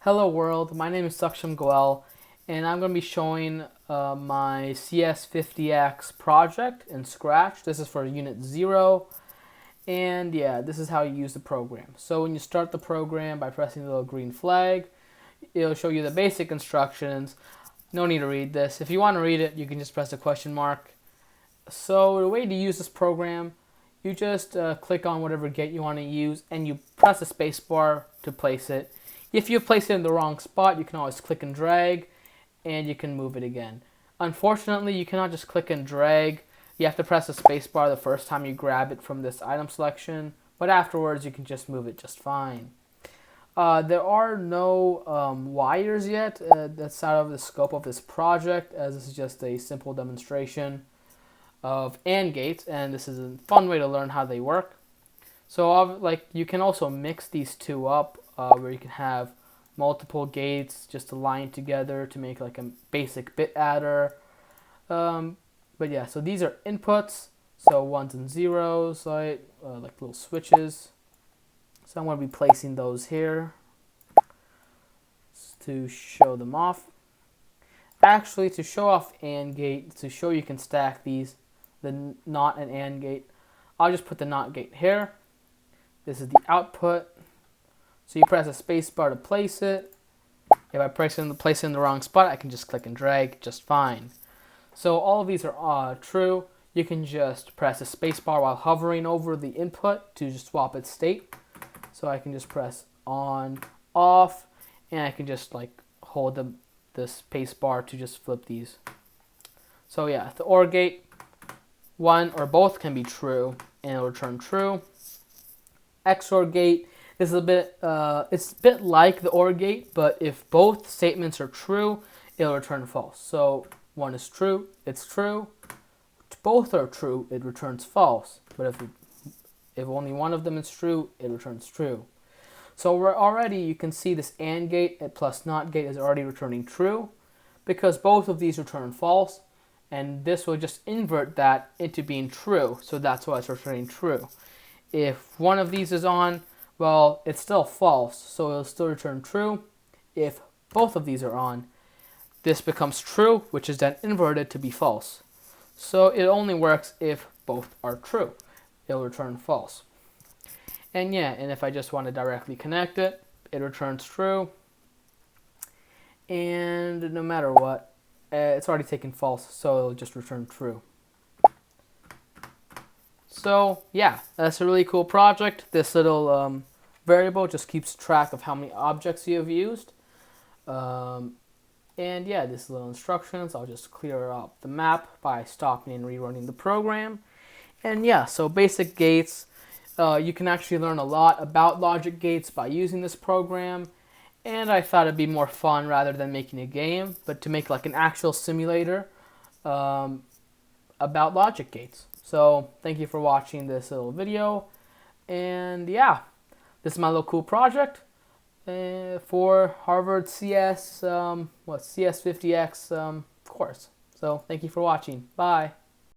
Hello world, my name is Saksham Goel, and I'm going to be showing my CS50x project in Scratch. This is for Unit 0, and yeah, this is how you use the program. So when you start the program by pressing the little green flag, it'll show you the basic instructions. No need to read this. If you want to read it, you can just press the question mark. So the way to use this program, you just click on whatever gate you want to use, and you press the space bar to place it. If you place it in the wrong spot, you can always click and drag, and you can move it again. Unfortunately, you cannot just click and drag. You have to press the space bar the first time you grab it from this item selection, but afterwards you can just move it just fine. There are no wires yet. That's out of the scope of this project, as this is just a simple demonstration of AND gates, and this is a fun way to learn how they work. So you can also mix these two up, where you can have multiple gates just aligned together to make like a basic bit adder. But yeah, so these are inputs, so ones and zeros, like little switches. So I'm going to be placing those here to show them off. Actually, to show off AND gate, to show you can stack these, the NOT and AND gate, I'll just put the NOT gate here. This is the output. So you press a space bar to place it. If I place it in the wrong spot, I can just click and drag just fine. So all of these are true. You can just press a space bar while hovering over the input to just swap its state. So I can just press on, off, and I can just hold the space bar to just flip these. So yeah, the OR gate, one or both can be true, and it'll return true. XOR gate, this is it's a bit like the OR gate, but if both statements are true, it'll return false. So one is true, it's true. Both are true, it returns false. But if only one of them is true, it returns true. So you can see this AND gate plus NOT gate is already returning true, because both of these return false, and this will just invert that into being true. So that's why it's returning true. If one of these is on, well, it's still false, so it'll still return true. If both of these are on, this becomes true, which is then inverted to be false. So it only works if both are true. It'll return false. And yeah, and if I just want to directly connect it, it returns true. And no matter what, it's already taken false, so it'll just return true. So yeah, that's a really cool project. This little variable just keeps track of how many objects you have used. And yeah, this little instructions, I'll just clear up the map by stopping and rerunning the program. And yeah, so basic gates, you can actually learn a lot about logic gates by using this program. And I thought it'd be more fun rather than making a game, but to make like an actual simulator about logic gates. So thank you for watching this little video, and yeah, this is my little cool project for Harvard CS50x course. So thank you for watching. Bye.